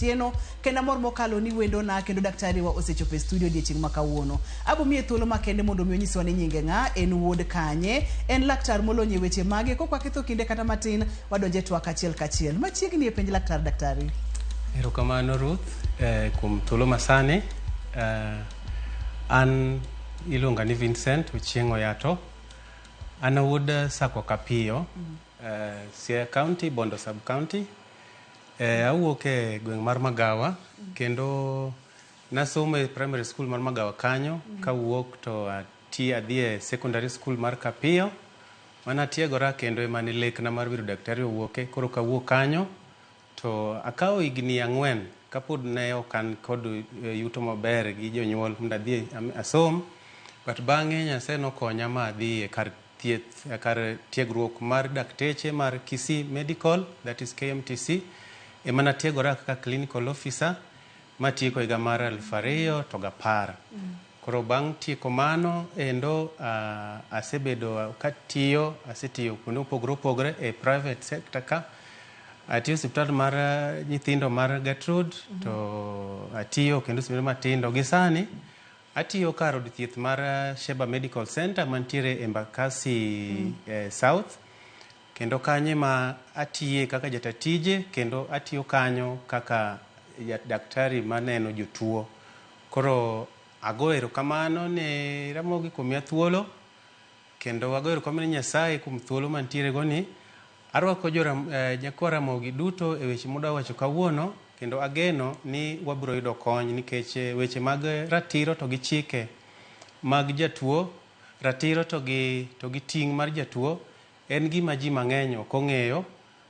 Otieno kendo mor mokalo ni wendo na kendo daktari wa osechopo e studio odiechieng' ma kawuono. Abo miye thuolo makende mondo mi onyiswa ni nyinge ng'a, en wuod kanye, en laktar molony e weche mage, kokwa ketho kinde kata matin wadonje twak achiel kachiel. Machiegni e penj laktar daktari. Erokamano Ruth, kuom thuolo masani. An iluonga ni Vincent Ochieng' Oyato. An wuod Sako Kapiyo, Siaya County, Bondo Sub County. Awuok e gweng' mar Magawa, kendo nasomo e primary school mar Magawa kanyo, kawuok to adhi e secondary school mar Kapiyo. Mana tiegora kendo emane lekna mar bedo daktari owuoke, koro kawuok kanyo to akawo higni 4 kapod ne okan kod yuto maber gi jonyuol mondo adhi asom, but bang'e Nyasaye nokonya ma adhi e kar thieth, kar tiegruok mar dakteche mar Kisii Medical, that is KMTC, emana tiegora kaka clinical officer matieko higa mar 2010. Koro bang' tieko mano endo asetiyo kuonde opogore opogore e private sector ka. Atiyo osiptal mar nyithindo mar Gertrude, to atiyo kendo osiptal matindo. Gisani atiyo kar od thieth mar Sheba Medical Center mantiere e Embakasi South, kendo kanye ma atiye kaka jatatije, kendo atiyo kanyo kaka daktari maneno jotuo. Koro ago erokamano ne Ramogi kuom miya thuolo, kendo ago erokamano ne Nyasaye kuom thuolo mantiere goni. Arwako nyakwa Ramogi duto e weche modwa wacho kawuono, kendo ageno ni wabiro yudo kony, nikech weche mag ratiro to gi chike mag jatuo, ratiro to gi ting' mar jatuo en gima ji mang'eny ok ong'eyo,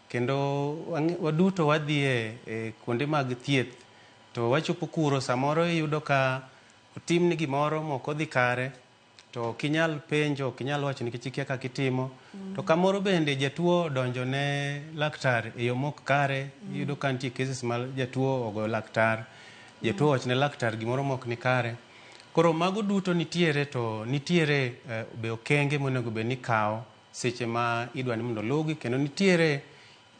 kendo waduto wadhi e kuonde mag thieth to wachopo kuro, samoro iyudo ka otimni gimoro moko dhi kare, to kinyal penjo, kinyal wacho nikech ikia kaka itimo. To kamoro bende jatuo donjo ne laktar e yo mok kare, iyudo ka nitie cases ma jatuo ogo laktar, jatuo wacho ne laktar gimoro mok ni kare. Koro mago duto nitiere be okenge monego bed ni ikawo seche ma idwa ni mondo lugi, kendo nitiere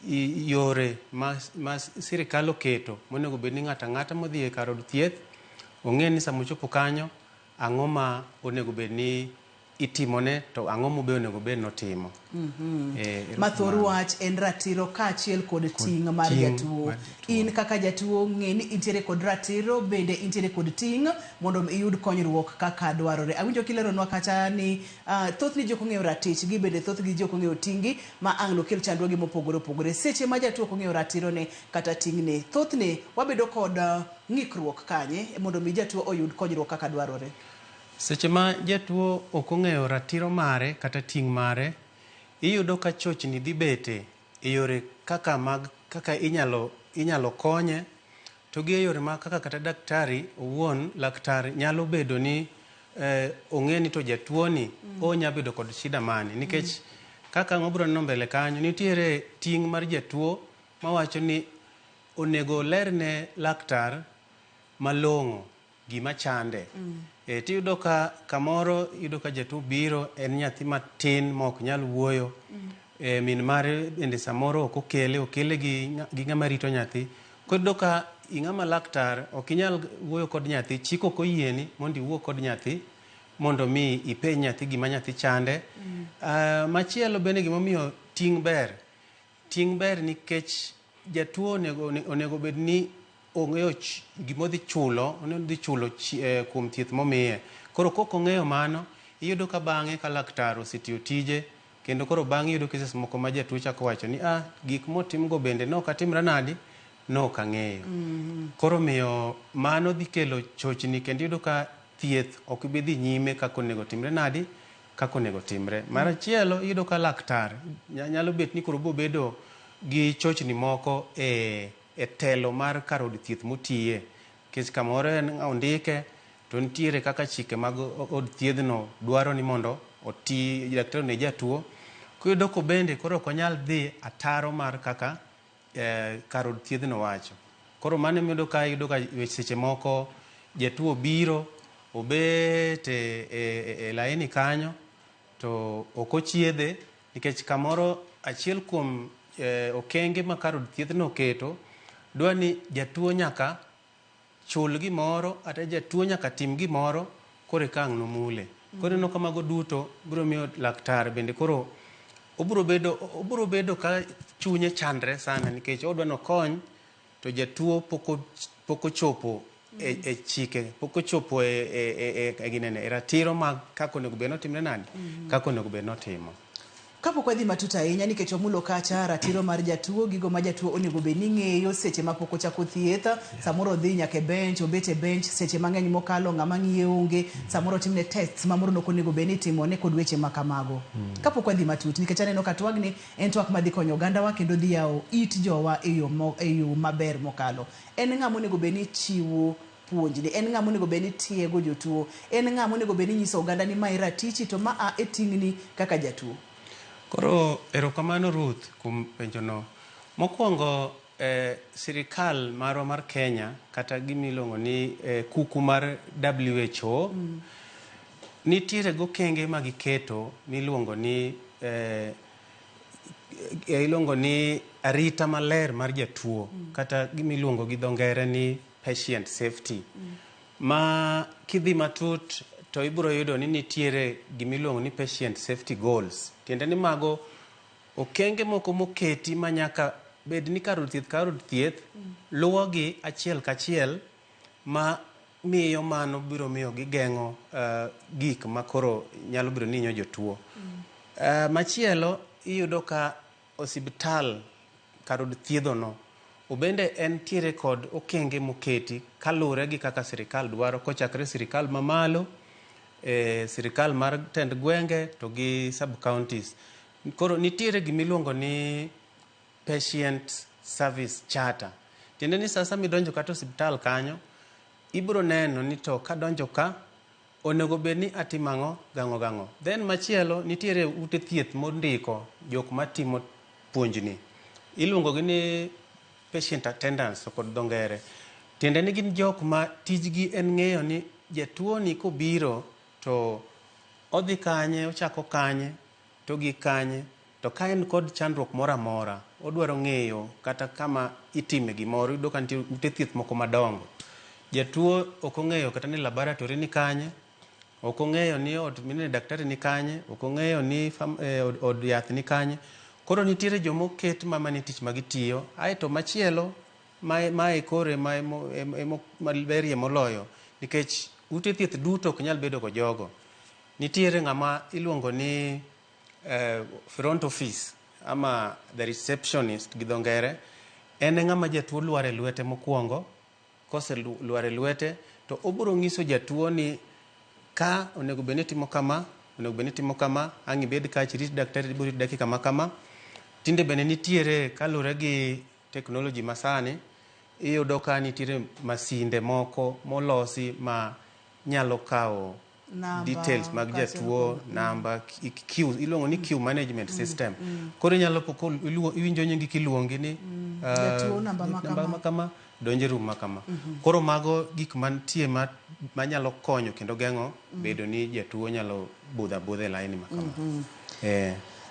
yore ma sirikal oketo monego bed ni ng'ato ang'ata modhi e kar od thieth ong'e ni sama ochopo kanyo ang'o ma onego bed ni itimone, to ang'o be onego bed notimo. Mathor wach en ratiro kaachiel kod ting' mar jatuo. In kaka jatuo ng'e ni intiere kod ratiro, bende intiere kod ting' mondo iyud konyruok kaka dwarore. Awinjo kileronwa kacha ni thothni jok ong'eyo ratichgi, bende thothgi jok ong'eyo ting'gi, ma ang' nokel chandruoge mopogore opogore. Seche ma jatuo ok ong'eyo ratirone kata ting'ne, thothne wabedo kod ng'ikruok kanye mondo mi jatuo oyud konyruok kaka dwarore. Seche ma jatuo ok ong'eyo ratiro mare kata ting' mare, iyudo ka chochni dhi bete e yore kaka inyalo konye, to gi e yore ma kaka kata daktari owuon, laktar nyalo bedo ni ong'e ni to jatuo ni onya bedo kod shida mane, nikech kaka ng'obro neno mbele kanyo nitiere ting' mar jatuo mawacho ni onego lerne laktar malong'o gima chande. Tiyudo ka kamoro iyudo ka jatuo biro, en nyathi matin ma ok nyal wuoyo, min mare bende samoro ok okele gi ng'ama rito nyathi. Kiyudo ka ing'ama laktar ok inyal wuoyo kod nyathi, chik ok oyieni mondo iwuo kod nyathi mondo mi ipenj nyathi gima nyathi chande. Machielo bende gimomiyo ting' ber nikech jatuo onego bed ni ong'eyo gimo dhi chulo, onego dhi chulo kuom thieth momiye. Koro kok ong'eyo mano, iyudo ka bang'e ka laktar osetiyo tije, kendo koro bang'e iyudo cases moko ma jatuo chako wacho ni gik motimgo bende nok atimra nadi, nok ang'eyo. Koro miyo mano dhi kelo chochni, kendo iyudo ka thieth ok bi dhi nyime kaka onego timre nadi, kaka onego timre. Marachielo iyudo ka laktar nyalo bet ni koro bobedo gi chochni moko e telo mar kar od thieth motiye, nikech kamoro ondike to nitiere kaka chike mag od thiedhno dwaro ni mondo oti daktari ne jatuo. Kuyudo ko bende koro ok onyal dhi ataro mar kaka kar od thiedhno wacho. Koro mano iyudo ka seche moko jatuo biro obet e laini kanyo to ok ochiedhe, nikech kamoro achiel kuom okenge ma kar od thiedhno keto dwa ni jatuo nyaka chul gimoro ata jatuo nyaka tim gimoro kore kang' nomule. Koro no kamago duto biro miyo laktar bende koro obiro bedo ka chunye chandre sana nikech odwa no kony to jatuo poko chopo e chike, poko chopo e ratiro mag kako onego bed notimre nani, kako onego bed notimo. Kapok wadhi matut ahinya nikech wamulo kacha ratiro mar jatuo, gigo ma jatuo onego bed ni ng'eyo seche ma pok ochako thieth, samoro odhi nyaka e bench, obet e bench seche mang'eny mokalo, ng'ama ng'iye onge, samoro timne tests mamoro nok onego bed ni timone kod weche ma kamago. Kapok wadhi matut nikech aneno ka twagni en twak madhi konyo ogandawa kendo dhi yawo it jowa e yo maber mokalo. En ng'ama onego bed ni chiwo puonjni, en ng'ama onego bed ni tiego jotuo, en ng'ama onego bed ni nyiso oganda ni ma ratichi to ma a e ting'ni kaka jatuo. Koro erokamano Ruth kuom penjono. Mokwongo sirikal marwa mar Kenya kata gimiluongo ni kuku mar WHO nitiere gokenge ma giketo miluongo ni arita maler mar jatuo kata gimiluongo gi dho ngere ni patient safety. Ma kidhi matut to ibiro yudo ni nitiere gimiluongo ni patient safety goals. Tiende ni mago okenge moko moketi ma nyaka bed ni kar thieth luwogi achiel kachiel ma miyo mano biro miyo gigeng'o gik ma koro nyalo biro ninyo jotuo. Machielo iyudo ka osiptal kar thiedhono obende en tiere kod okenge moketi kalure gi kaka sirikal dwaro, kochakre sirikal mamalo, sirikal mar tend gwenge to gi sub counties. Koro nitiere gimiluongo ni patient service charter. Tiende ni sasa midonjo kata osiptal kanyo, ibiro neno ni to kadonjo ka onego bed ni atimang'o gang'o. Then machielo nitiere ute thieth mondiko jok matimo puonjni. Iluongo gi ni patient attendance kod dho ngere. Tiende ni gin jok ma tijgi en ng'eyo ni jatuo ni kobiro to odhi kanye, ochako kanye, to gi kanye, to ka en kod chandruok moro amora, odwaro ng'eyo kata kama itime gimoro, yudo ka nitie ute thieth moko madongo. Jatuo ok ong'eyo kata ni laboratory ni kanye, ok ong'eyo ni daktari ni kanye, ok ong'eyo ni od yath ni kanye. Koro nitiere jomoket mamani tich magitiyo. Aeto machielo mae kore maberie moloyo nikech ute thieth duto ok nyal bedo go jogo. Nitiere ng'ama iluongo ni front office ama the receptionist gi dho ngere. En ng'ama jatuo luare lwete mokwongo. Kose luare lwete to obiro ng'iso jatuo ni ka onego bed ni timo kama, onego bed ni timo kama, ang' ibed ka chirit daktari biro dakika ma kama. Tinde bende nitiere kalure gi teknoloji masani, iyudo ka nitiere masinde moko molosi ma nyalo kawo details mag jatuo, namba, iluongo ni queue management system. Koro inyalo iwinjo nyingi kiluongi ni jatuo namba ma kama, donje rum ma kama. Koro mago gik mantie manyalo konyo kendo geng'o bedo ni jatuo nyalo budho e laini ma kama.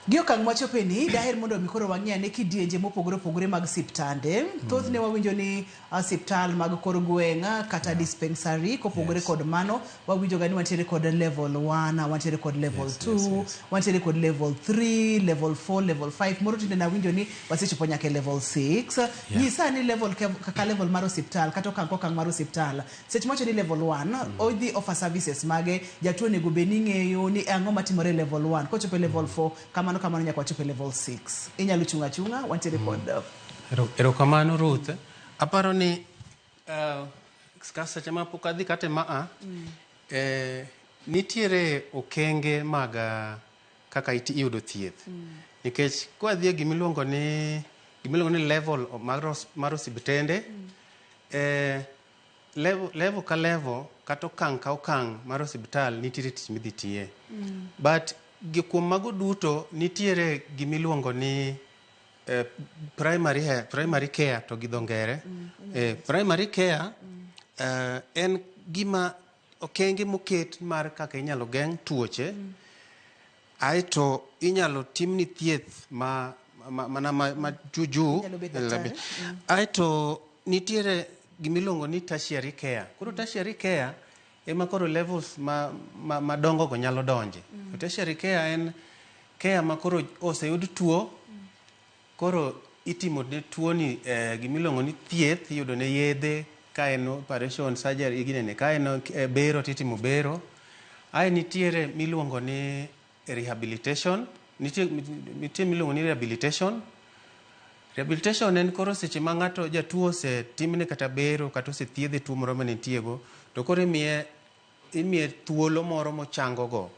Gi okang' mwachopeni, daher mondo mi koro wang'iyane kidienje mopogore opogore mag siptande. Thothne wawinjo ni siptal mag kor gweng' kata dispensary kopogore kod mano, wawinjo ga ni wantiere kod level 1, wantiere kod level 2, wantiere kod level 3, level 4, level 5. Moro tinde nawinjo ni wasechopo nyaka level 6. Nyisa ni level kaka level mar osiptal kata okang' mar osiptal. Seche mocho ni level 1, odhi offer services mage, jatuo nego bed ni ng'eyo ni ang'o matimore level 1. Kochopo level 4, kamano nyaka wachopo level 6. Inyalo chunga wantiere kod erokamano Ruth. Aparo ni seche ma pok adhi kata maa nitiere okenge mag kaka iyudo thieth. Nikech kwadhi e gimiluongo ni level mar osiptende, level ka level kata okang' ka okang' mar osiptal nitiere tich midhi tiye. But kuom mago duto nitiere gimiluongo ni primary care to gi dho ngere. Primary care en gima okenge moket mar kaka inyalo geng' tuoche, aeto inyalo timni thieth ma juju. Aeto nitiere gimilongo ni tertiary care. Koro tertiary care ema koro levels ma dongo go nyalo donje. Tertiary care en care ma koro oseyud tuo, koro itimo ne tuo ni gimilongo ni thieth, iyudo ne yedhe, ka en operation surgery ginene, ka en bero titimo bero. Ae nitiere miluongo ni rehabilitation, nitie miluongo ni rehabilitation. Rehabilitation en koro seche ma ng'ato jatuo osetimne kata bero kata osethiedhe tuo moro mane nitiego, to koro imiye thuolo moro mochango go,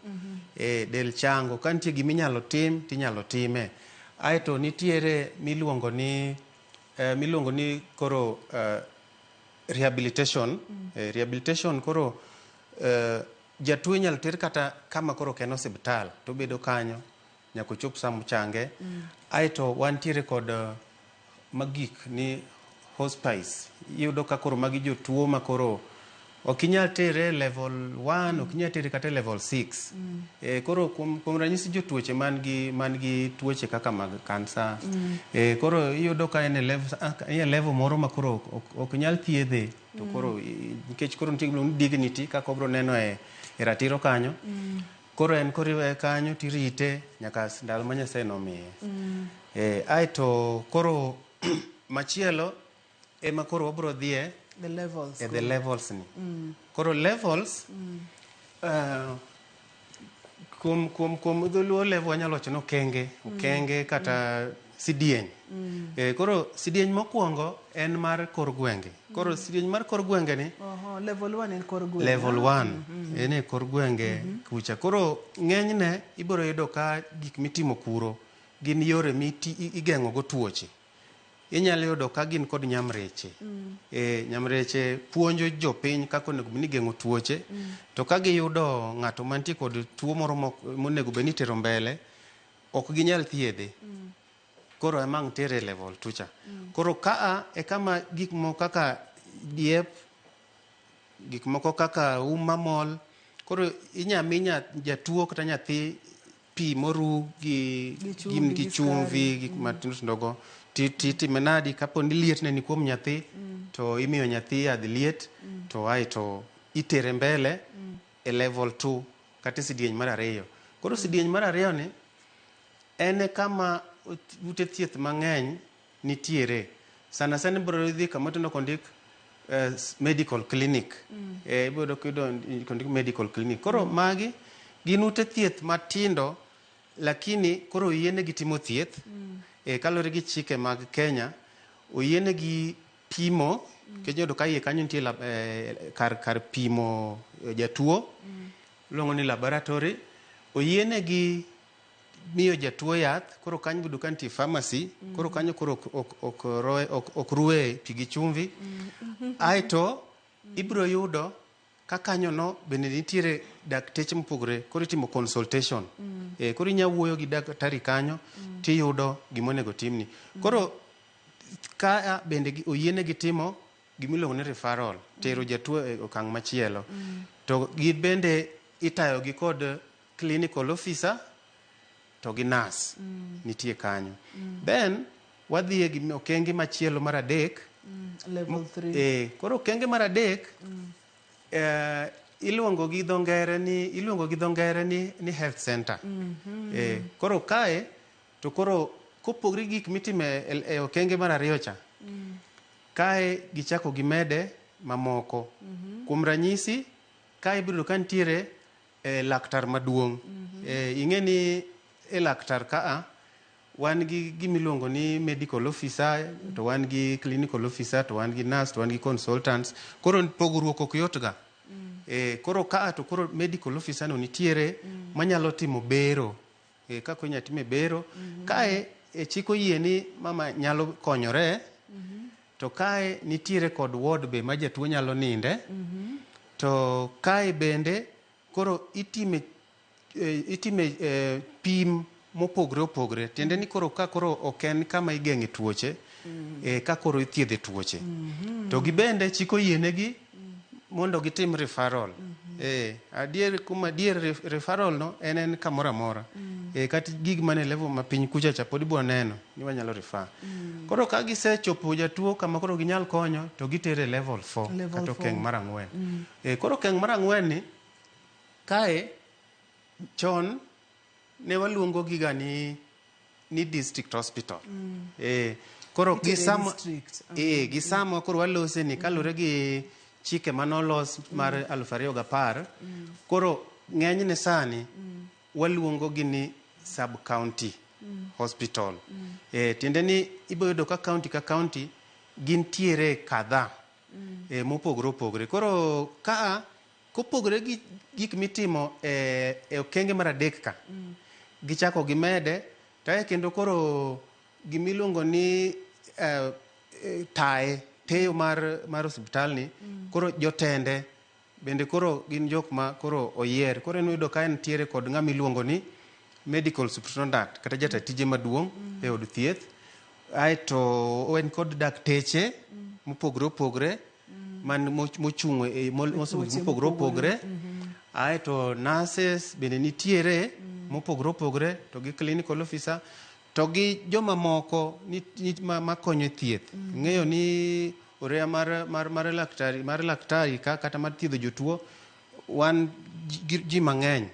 del chango, ka nitie giminyalo tim tinyalo time. Aeto nitiere miluongo ni koro rehabilitation. Rehabilitation koro jatuo inyalo ter kata kama koro ken osiptal, to bedo kanyo nyaka chop sa mochange. Aeto wantiere kod magik ni hospice. Iyudo ka koro magi jotuo ma koro ok inyal tere level 1, ok inyal tere kata level 6. Koro kuom ranyisi jotuoche man gi tuoche kaka mag kansa, koro iyudo ka en level moro ma koro ok nyal thiedhe, to koro nikech koro nitie gimoro ni dignity kaka obro neno e ratiro kanyo. Koro en koriwe kanyo tirite nyaka ndalo ma Nyasaye nomiye. Aeto koro machielo ema koro wabro dhiye the levels. The levels ni. Koro levels kum dholuo level wanyalo wacho no okenge kata sidieny. Koro sidieny mokwongo en mar kor gwenge. Koro sidieny mar kor gwenge ni level 1 en kor gwenge. Level 1 en e kor gwenge kucha. Koro ng'enyne ibiro yudo ka gik mitimo kuro gin yore igeng'o go tuoche. Inyalo yudo ka gin kod nyamreche. Nyamreche puonjo jopiny kako onego bed ni geng'o tuoche, to ka giyudo ng'ato mantie kod tuo moro monego bed ni tero mbele, ok ginyal thiedhe. Koro emang tere level 2 cha. Koro kaa e kama gik moko kaka diep, gik moko kaka mamol, koro inyaminya jatuo kata nyathi pi moru gi chumvi, gik matindo go, titimenadi kapo ni liet ne ni kuom nyathi, to imiyo nyathi yadh liet, to aeto itere mbele e level 2 kata sidieny mar 2. Koro sidieny mar 2 ni en kama ute thieth mang'eny nitiere. Sana bro dhi kama tindo kondik medical clinic. Ibiro kondik medical clinic. Koro magi gin ute thieth matindo, lakini koro oyienegi timo thieth. Kalore gi chike mag Kenya, oyienegi pimo, kenyodo ka iye kanyo nitie kar pimo jatuo, luongo ni laboratory. Oyienegi miyo jatuo yath, koro kanyo budo ka nitie pharmacy, koro kanyo koro ok ruwe pi gi chumvi. Aeto ibiro yudo ka kanyo no bende nitiere dakteche mopogore, koro itimo consultation. Koro inya wuoyo gi daktari kanyo tiyudo gimonego timni. Koro ka bende oyienegi timo gimiluongo ni referral, tero jatuo e okang' machielo. To gi bende itayo gi kod clinical officer to gi nurse nitie kanyo. Then wadhiye gi okenge machielo mar 3, level 3. Koro okenge mar 3 iluongo gi dho ngere ni health center. Koro kae to koro kopogri gik mitime e okenge mar 2 cha, kae gichako gimede mamoko. Kuom ranyisi, kae ibiro ka nitiere laktar maduong'. Ing'eni laktar kaa wan gi gimiluongo ni medical officer, to wan gi clinical officer, to wan gi nurse, to wan gi consultants. Koro pogruok ok yot ga. Koro kaa to koro medical officer no nitiere manyalo timo bero. Kako inya time bero. Kae chiko yie ni mama nyalo konyore. To kae nitiere kod ward be ma jatuo nyalo ninde. To kae bende koro itime pim mopogre opogre. Tiende ni koro ka koro ok en kama igeng'e tuoche, ka koro ithiedhe tuoche. To gi bende chiko yienegi mondo gitim referral. Adier referral no en kamoro amora. Kata gig mane level ma piny kucha cha pod ibiro neno ni wanyalo refer. Koro ka gisechopo jatuo kama koro ginyal konyo to gitere level 4 kata okeng' mar 4. Koro okeng' mar 4 ni kae chon ne waluongo giga ni district hospital. Koro gisamo koro walose ni kalure gi chike manolos mar 2010. Koro ng'enyne sani waluongo gi ni sub county hospital. Tiende ni iboyudo ka county ka county gintiere kadha mopogore opogore. Koro kopogore gi gik mitimo e okenge mar 3 ka gichako gimede tae kendo koro gimiluongo ni teyo mar osiptal ni koro jotende bende koro gin jok ma koro oyier. Koro enoyudo ka entiere kod ng'ama iluongo ni medical superintendent kata jatatije maduong' e od thieth. Aeto en kod dakteche mopogore opogore mochung' e mopogore opogore. Aeto nurses bende nitiere mopogore opogore to gi clinical officer to gi joma moko makonyo thieth. Ng'eyo ni orea mar laktari kata mar thiedho jotuo wan ji mang'eny.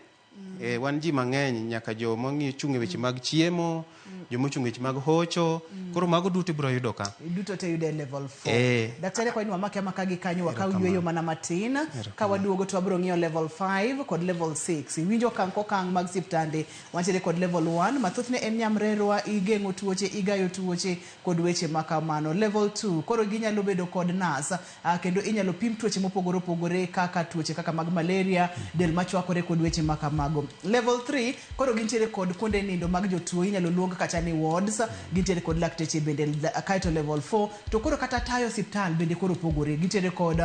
Wan ji mang'eny nyaka jo mochung' e weche mag chiemo, jo mochung' e weche mag hocho. Koro mago duto ibiro yudo ka. Duto te yude level 4. Daktari kwa ni wamake gi kanyo wakaw yweyo mana matin. Ka waduogo to wabiro ng'iyo level 5 kod level 6. Winjo okang' mag siptande wantiere kod level 1. Mathothne en nyamrerwa, igeng'o tuoche, igayo tuoche kod weche makamano. Level 2 koro ginyalo bedo kod nas kendo inyalo pim tuoche mopogore opogore kaka tuoche kaka mag malaria, del machwakore kod weche makamago. Level 3 koro gintiere kod kuonde nindo mag jotuo, inyalo luong kata ni wards, gintiere kod lakteche bende. Kaito level 4 to koro kata tayo siptal bende koro pogore, gintiere kod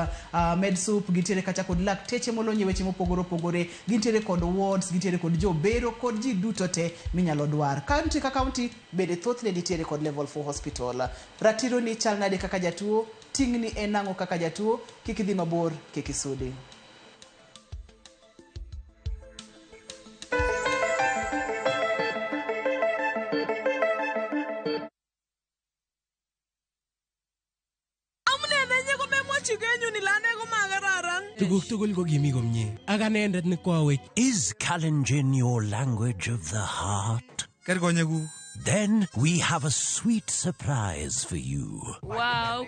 medsup, gintiere kata kod lakteche molonye weche mopogore opogore, gintiere kod wards, gintiere kod jobero kod ji duto te minyalo dwar. County ka county bende thothne nitiere kod level 4 hospital. Ratiro ni chal nade kaka jatuo, tingni enang'o kaka jatuo, kik idhi mabor, kik isudi. Is Kalenjin your language of the heart? Then we have a sweet surprise for you. Wow,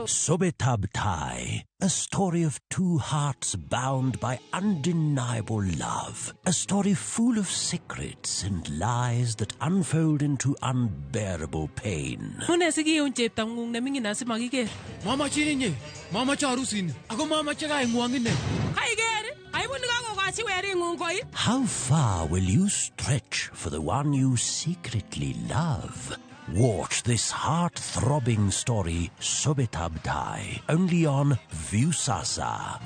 Sobetab Thai, a story of two hearts bound by undeniable love. A story full of secrets and lies that unfold into unbearable pain. Mama chininye, mama charusin, ako mama chaga ngwangine. How far will you stretch for the one you secretly love? Watch this heart-throbbing story, Sobetab Thai, only on Viusasa.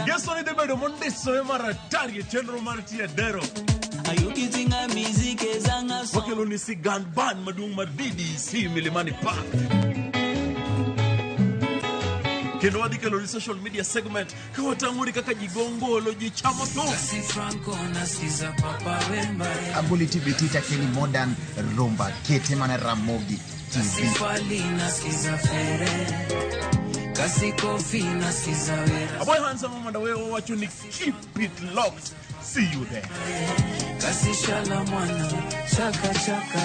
Yes, I did better Monday, so I'm a target general Martia Dero. Wakelo ni si Ganban madung madidi si Milimani Park. Kendo wadi kelo ni social media segment kwa tanguri kaka jigongolo jichamo to. Si Franco nasikiza Papa Wemba. Abuli tibitita keni modern rumba kete mana Ramogi TV. Si Fali nasikiza Fere. Kasi Kofi nasikiza Wera. Aboy handsome manda wewe wacho ni keep it locked. See you there. Kasi Shalamwana chaka chaka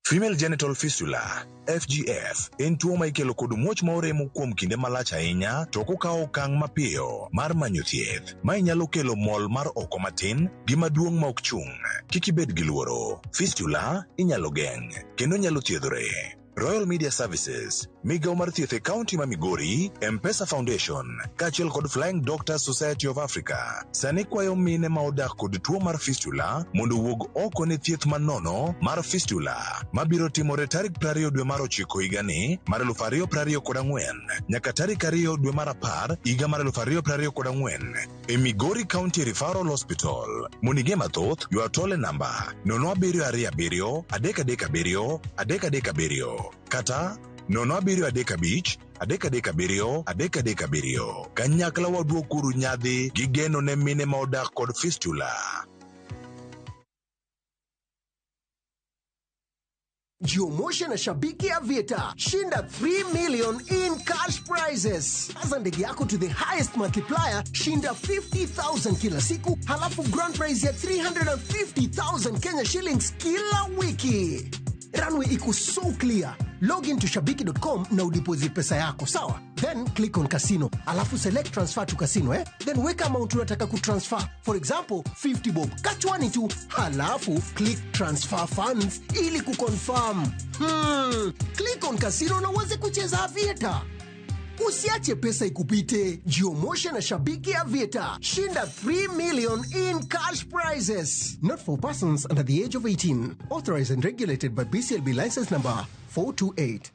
Female genital fistula FGF en tuo ma ikelo kod muoch ma oremo kuom kinde malach ahinya to kokao okang' mapiyo mar manyo thieth ma inyalo kelo mol mar oko matin gi maduong' ma ok chung'. Kik ibed gi luoro. Fistula inyalo geng' kendo nyalo thiedhore. Royal Media Services, Migao mar thieth e County ma Migori, M-Pesa Foundation, kachiel kod Flying Doctors Society of Africa, sani kwayo mine ma odak kod tuo mar fistula mondo wuog oko ne thieth manono mar fistula mabiro timore tarik 20 dwe mar 9 higani mar 2024 nyaka tarik 2 dwe mar 10 higa mar 2024 e Migori County Referral Hospital. Munige mathoth ywa tole namba 0727 337 kata 075 337 337. Kanyakla waduokuru nyadhi gi geno ne mine ma odak kod fistula. Jiomotion na Shabiki Aviator. Shinda 3 million in cash prizes. Aza ndege yako to the highest multiplier. Shinda 50,000 kila siku. Halafu grand prize ya 350,000 Kenya shillings kila wiki. Runway iko so clear. Log in to shabiki.com na udeposit pesa yako, sawa? Then click on casino. Alafu select transfer to casino, Then weka amount unataka kutransfer. For example, 50 bob. Kachwani tu. Halafu click transfer funds ili kuconfirm. Click on casino na uweze kucheza Aviator. Usiache pesa ikupite. Jiomotion na Shabiki Aviator. Shinda 3 million in cash prizes. Not for persons under the age of 18. Authorized and regulated by BCLB license number 428.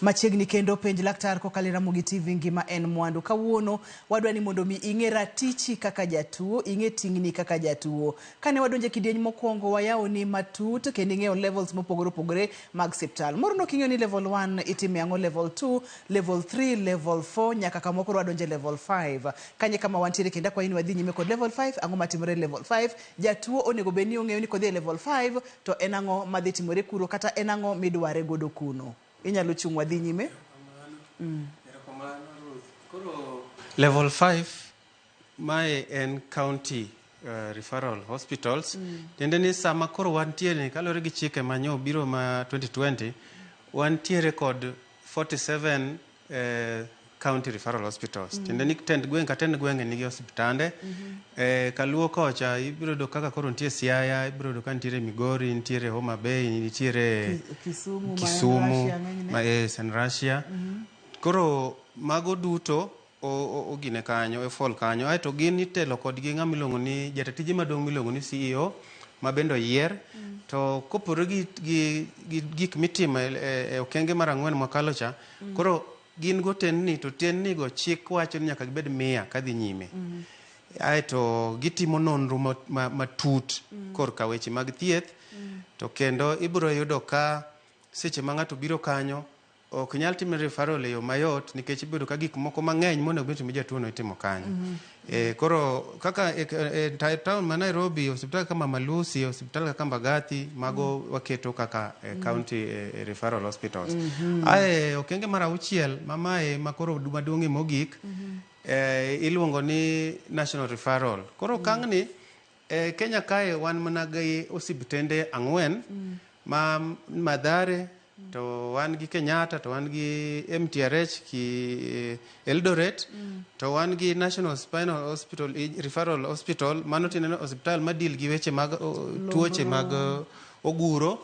Machiegni kendo penj laktar kokalo Ramogi TV ngima en mwandu. Kawuono wadwa ni mondo mi ing'e ratichi kaka jatuo, ing'e tingni kaka jatuo. Kane wadonje kidieny mokwongo wayawo ni matut kendo ing'eyo levels mopogore opogore mag siptal. Moro no king'eyo ni level 1 itime ang'o, level 2, level 3, level 4 nyaka kama koro wadonje level 5. Kanye kama wantiere kenda kwa ini wadhi nyime kod level 5, ang'o matimore level 5. Jatuo onego beni ong'eyo ni kodhi level 5 to en ang'o madhi timore kuro kata en ang'o midware godo kuno. Inyalo chung wadhi nyime. Koro level 5 mae en county referral hospitals. Tende ni sama koro wantiere kalore gi chike manyo biro ma 2020 wantiere kod 47 county referral hospitals. Tende ni tend gweng' nigi hospitande. Kaluo kocha ibiro do kaka koro nitie Siaya, ibiro do kantiere Migori, nitiere Homa Bay, nitiere Kisumu, San Russia. Koro mago duto ogine kanyo, fall kanyo. Aeto gin itelo kod gi ng'ama milongo ni jatatije maduong' milongo ni CEO mabendo yier. To kopore gi gik mitimo e okenge mar 4 mwakalo cha. Koro gin go tenni to tenni go chik wacho ni nyaka gibed 100 kadhi nyime. Aeto gitimo nonro matut korka weche mag thieth. To kendo ibiro yudo ka seche ma ng'ato biro kanyo ok nyal timo referral e yo mayot nikech ibiro ka gik moko mang'eny monego bed ni jatuo no itimo kanyo. Koro kaka town ma Nairobi, hospital kama Malusi, hospital kaka Mbagathi, mago waketo kaka county referral hospitals. Okenge mar 6 mamae makoro maduong'e mogik iluongo ni national referral. Koro kang'ni Kenya kae wan mana gi osiptende 4 ma Mathare, to wan gi Kenyatta, to wan gi MTRH ki Eldoret, to wan gi National Spinal Hospital Referral Hospital, mano tineno hospital madil gi weche mag tuoche mag oguro.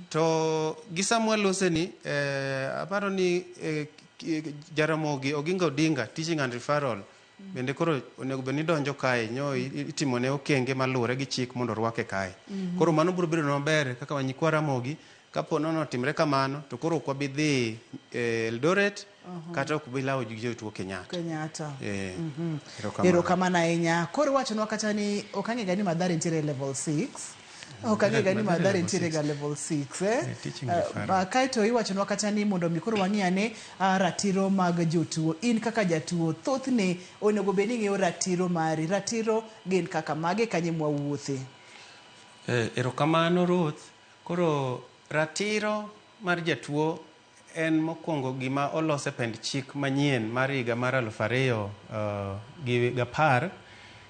To gi Samuel Loseni aparo ni Jaramogi Oginga Odinga Teaching and Referral bende koro onego beni donjo kae nyo itimo ne okenge malure gi chik mondo rwake kae. Koro mano biro bedo maber kaka Wanyikwa Ramogi kapo nono timre kamano to koro kwa bidhi Eldoret kata ok bilawo jotuo Kenyatta. Ero kamana ahinya. Koro wachonwa kata ni okang'e gani Mathare nitiere level 6. Okang'e gani Mathare nitiere ga level 6. Kaeto iwachonwa kata ni mondo mi koro wang'iyane ratiro mag jotuo. In kaka jatuo thothne onego bed ni ing'eyo ratiro mari. Ratiro gin kaka mage kanye mwawuothe. Ero kamano Ruth. Koro ratiro mar jatuo en mokwongo gima olose pend chik manyien mar higa mar 2010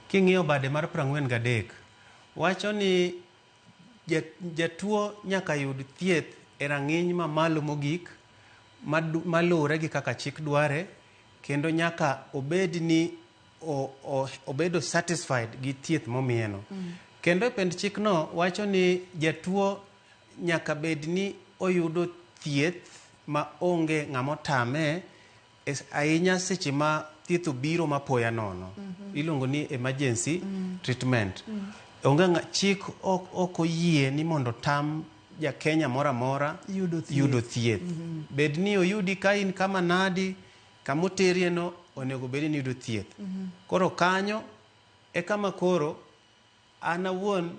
king'iyo bade mar 43 wacho ni jatuo nyaka yud thieth e rang'iny mamalo mogik malure gi kaka chik dware, kendo nyaka obed ni obedo satisfied gi thieth momieno. Kendo pend chik no wacho ni jatuo nyaka bed ni oyudo thieth ma onge ng'amo tame ahinya seche ma thieth obiro mapoya nono. Iluongo ni emergency treatment. Onge chik ok oyie ni mondo tam ja Kenya mora mora yudo thieth. Bed ni oyudi ka in kama nadi kamoterie no onego bedi ni yudo thieth. Koro kanyo e kama koro an awuon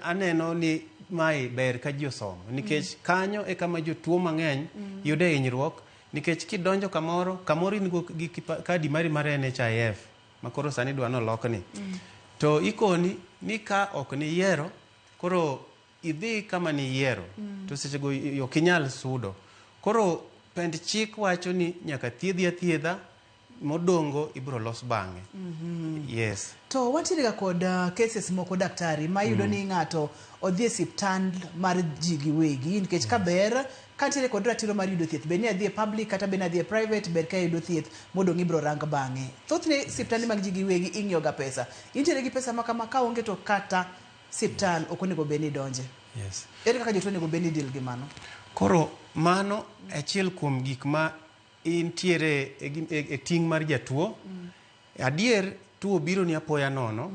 aneno ni mai ber ka ji osomo, nikech kanyo e kama jotuo mang'eny yude hinyruok, nikech kidonjo kamoro in gi kadi mari mar NHIF makoro sani dwa nolokni, to ikoni ni ka ok ni yiero, koro idhi kama ni yiero, to sechego ok inyal sudo. Koro pend chik wacho ni nyaka thiedhi athiedha, modongo ibro los bang'e. Yes. To wantiere ga kod cases moko daktari ma yudo ni ng'ato odhi e siptal mar ji giwegi, nikech ka ber kantiere kod ratiro mar yudo thieth, be ni adhi e public kata be ni adhi e private, ber ka yudo thieth modong' ibro rang bang'e. Thothne siptande mag ji giwegi ing'iyo ga pesa. Intiere gi pesa makama ka onge to kata siptal ok onego bed ni donje. Yes. Ere kaka jotuo onego bed ni deal gi mano? Koro mano achiel kuom gik ma intiere e ting' mar jatuo. Adier tuo biro ni apoya nono,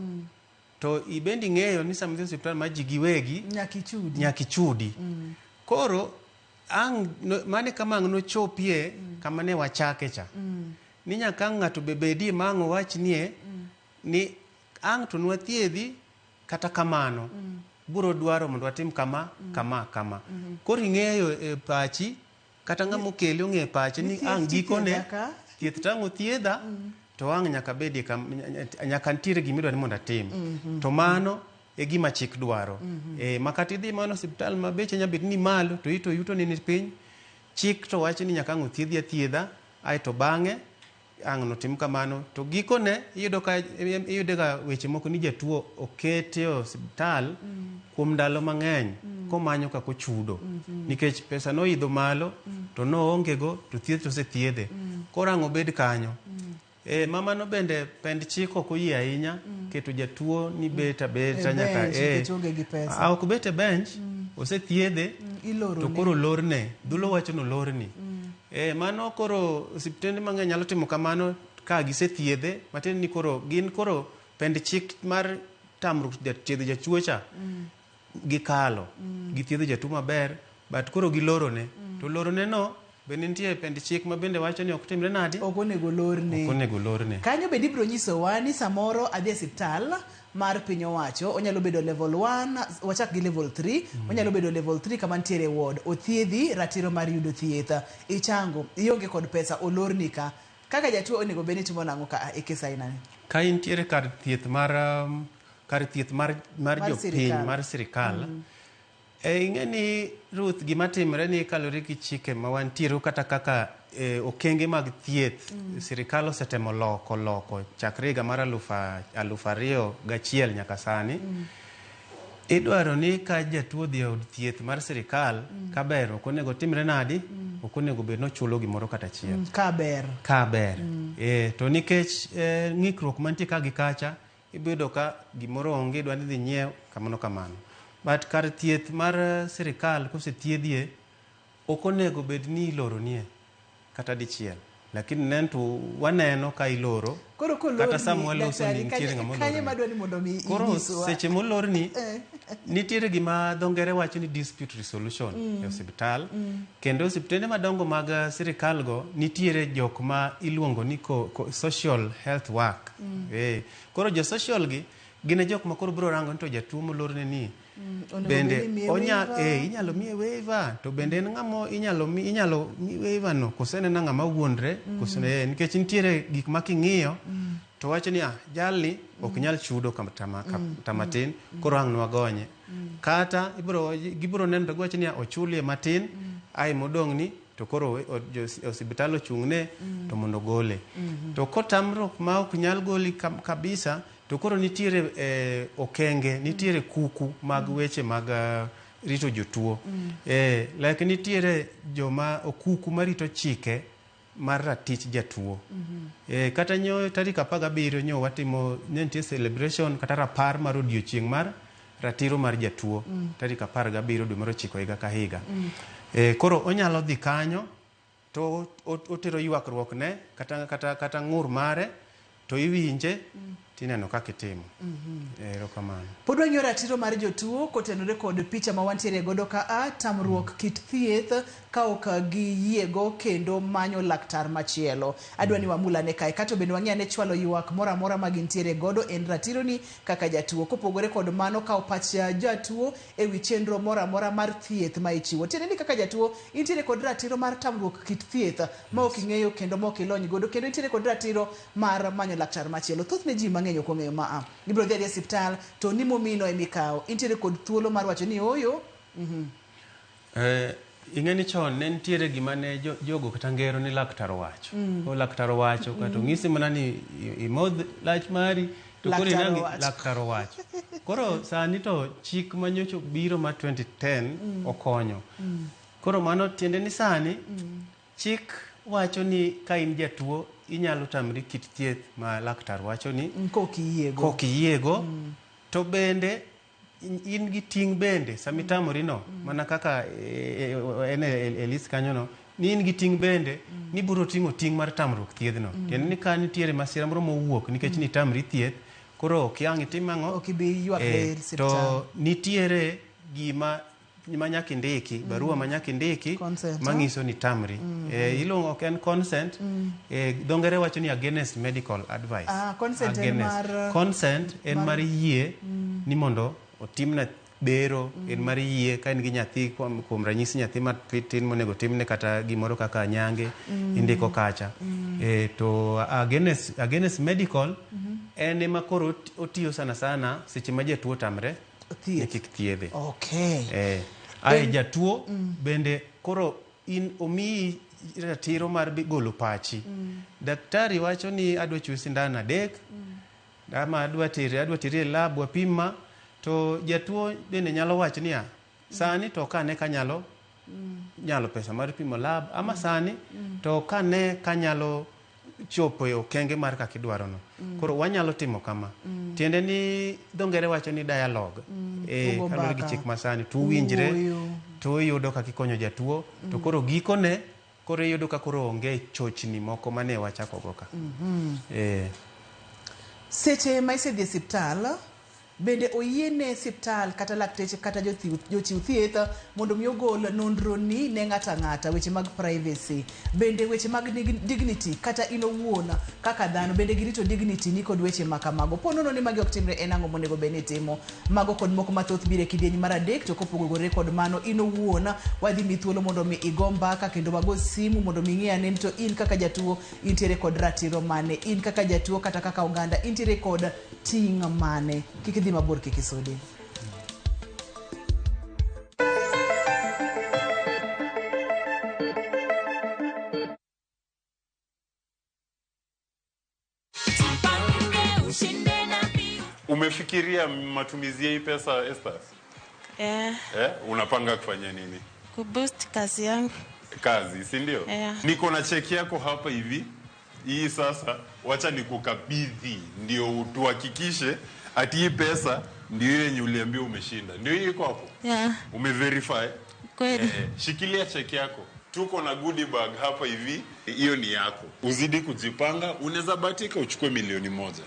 to ibendi ng'eyo ni sama idhi osiptal mar ji giwegi nyaki chudi. Koro mane kama ang' nochopie kama ne wachake cha, ni nyaka ng'ato bebedi ma ang' wachnie ni ang' to nwa thiedhi kata kamano, buro dwaro mondo watim kama. Koro ing'eyo e pachi kata ng'ama okeli ong'e pachi ni ang' gikone thieth tang' othiedha, to ang' nyaka bedi nyaka ntiere gimidwa ni mondo atim. To mano e gima chik dwaro. Makati idhi mano osiptal ma beche nyabet ni malo to ito yuto ni piny, chik to wacho ni nyaka ang' othiedhi athiedha, aeto bang'e ang' notim kamano. To gikone iyudo ga weche moko ni jatuo okete osiptal kuom ndalo mang'eny komanyo kako chudo, nikech pesa no idho malo to no onge go, to thieth to se thiedhe. Koro ang' obed kanyo. Mama no bende pend chik ok oyie ahinya keto jatuo ni beta nyaka ok bet e bench, ose thiedhe to koro lorne dhulo wacho no lorni. Mano koro osiptende mang'eny nyalo timo kamano ka gise thiedhe, matin ni koro gin koro pend chik mar tamruok thiedho jatuo cha gikalo, githiedho jatuo maber, but koro gilorone. To lorone no bende nitie pend chik ma bende wacho ni ok timre nadi, ok onego lorne. Kanyo bende ibro nyisowa ni samoro adhi e siptal mar piny owacho, onyalo bedo level 1, wachak gi level 3, onyalo bedo level 3 kama ntiere ward, othiedhi ratiro mar yudo thieth, ichango, ionge kod pesa, olorni ka. Kaka jatuo onego bed ni timo nang'o ka e kesa inani? Ka intiere kar thieth mar jopiny mar sirikal, ing'eni Ruth, gima timre ni kalore gi chike ma wantiere kata kaka okenge mag thieth sirikal osetemo loko chakre higa mar 2001 nyaka sani. Idwaro ni ka jatuo dhi od thieth mar sirikal kaber, ok onego timre nadi, ok onego bed nochulo gimoro kata achiel. Kaber. To nikech ng'ikruok mantie ka gi kacha, ibedo ka gimoro onge, idwa ni dhi nyiew kamano. But kar thieth mar sirikal kose thiedhie, ok onego bed ni iloronie kata dichiel, lakini nentu waneno ka iloro kata samwa loso ni ntiere ng'ama olorni. Koro seche molorni nitiere gima dho ngere wacho ni dispute resolution e osiptal, kendo osiptende madongo mag sirikal go nitiere jok ma iluongo ni social health work. Koro jo social gi gine jok ma koro bro rango ni to jatuo molorne ni bende inyalo miye waiver, to bende en ng'amo inyalo mi waiver no kosenena ng'ama wuondre, nikech nitiere gik ma king'iyo to wacho ni jalni ok nyal chudo matin, koro ang' nwagonye. Kata gibro neno wacho ni ochulie matin, ai modong' ni to koro osiptal ochung'ne to mondo gole. To kotamruok ma ok nyal goli kabisa, to koro nitiere okenge, nitiere kuku mag weche mag rito jotuo. Like nitiere joma okuku marito chike mar ratich jatuo. Kata nyo tarik 17 nyo watimo nitie celebration kata rapar mar odiochieng' mar ratiro mar jatuo, tarik 17 dwe mar 9 higa ka higa. Koro onyalo dhi kanyo to otero ywakruok ne kata ng'ur mare, to iwinje tineno kaka itimo. Erokamano. Pod wang'iyo ratiro mar jotuo kotenore kod picha ma wantiere godo ka tamruok kit thieth ka ok giyiego kendo manyo laktar machielo. Adwa ni wamulane kae kato bende wang'iyo ne chwalo ywak moro amora ma gintiere godo en ratiro ni kaka jatuo. Kopogore kod mano ka opach jatuo e wi chenro moro amora mar thieth ma ichiwo. Tiende ni kaka jatuo intiere kod ratiro mar tamruok kit thieth ma ok ing'eyo kendo ma ok ilony godo kendo intiere kod ratiro mar manyo laktar machielo. Thothne ji mang'eny ok ong'eyo ma gibiro dhi e osiptal to ni momino e mikawo intiere kod thuolo mar wacho ni oyo. Ing'eni chon ne nitiere gima ne jogo kata ngero ni laktar owacho. O laktar owacho kata ng'isi mana ni imodh lach mari to koro inangi laktar owacho. Koro sani to chik manyocho biro ma 2010 okonyo. Koro mano tiende ni sani chik wacho ni ka in jatuo inyalo tamri kit thieth ma laktar wacho ni kokiyiego to bende in gi ting' bende samitamori no mana kaka en e list kanyo no ni in gi ting' bende ni biro ting'o ting' mar tamruok thiedhno. Tiende ni ka nitiere masira moro mowuok nikech ni tamri thieth koro kiang' itim ang'o to nitiere gima manyaka indiki barua manyaka indiki mang'iso ni tamri. Iluongo ok en consent, dho ngere wacho ni against medical advice. Consent en mar yie ni mondo otimna bero, en mar yie ka in gi nyathi kuom ranyisi nyathi matin monego timne kata gimoro kaka nyange indiko kacha. To against medical en ema koro otiyo sana sana seche ma jatuo tamre ni kik thiedhe. Ae jatuo bende koro in omiyi ratiro mar golo pachi. Daktari wacho ni adwa chuo sindan 3 ama adwa tiri lab wapima, to jatuo bende nyalo wacho ni sani to kane kanyalo pesa mar pimo lab, ama sani to kane kanyalo chopo e okenge mar kaka idwarono. Koro wanyalo timo kama. Tiende ni dho ngere wacho ni dialogue. Kaluwore gi chik masani tuwinjre to iyudo kaka ikonyo jatuo to koro gikone koro iyudo ka koro onge chochni moko mane wachako go ka. Seche ma isedhi e osiptal bende oyiene osiptal kata lakteche kata jochiw thieth mondo mi ogol nonro ni ne ng'ata ng'ata weche mag privacy, bende weche mag dignity kata in owuon kaka dhano bende girito dignity ni kod weche makamago. Ponono ni magi ok timre en ang'o monego bed ni timo. Mago kod moko mathoth bire kidieny mar adek to kopogore kod mano in owuon wadhi mi thuolo mondo mi igo mbaka kendo wago simu mondo mi ng'e ane to in kaka jatuo intiere kod ratiro mane, in kaka jatuo kata kaka oganda intiere kod ting' mane. Kik idhi mabor kik isudi. Umefikiria matumizi ya hii pesa, Esther? Unapanga kufanya nini? Kuboost kazi yangu. Kazi, si ndio? Niko na cheki yako hapa hivi. Hii sasa wacha nikukabidhi ndio tuhakikishe ati hii pesa ndio yenye uliambia umeshinda. Ndio hii iko hapo? Umeverify? Kweli. Shikilia cheki yako. Tuko na goodie bag hapa hivi. Hiyo ni yako. Uzidi kujipanga, unaweza bahatika uchukue 1,000,000.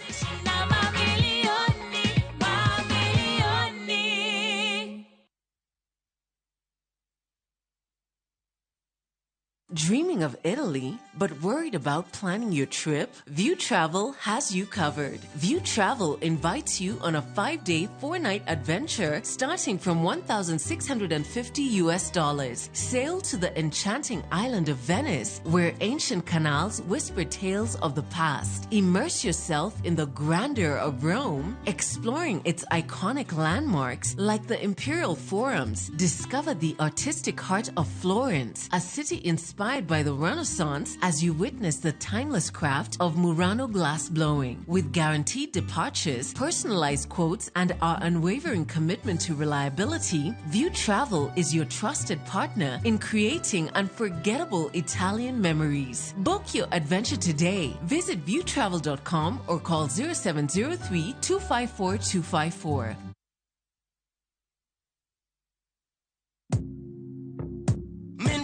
Dreaming of Italy, but worried about planning your trip? View Travel has you covered. View Travel invites you on a 5-day, 4-night adventure starting from $1,650. Sail to the enchanting island of Venice, where ancient canals whisper tales of the past. Immerse yourself in the grandeur of Rome, exploring its iconic landmarks like the Imperial Forums. Discover the artistic heart of Florence, a city inspired by the Renaissance as you witness the timeless craft of Murano glass blowing. With guaranteed departures, personalized quotes, and our unwavering commitment to reliability, View Travel is your trusted partner in creating unforgettable Italian memories. Book your adventure today. Visit viewtravel.com or call 0703-254-254.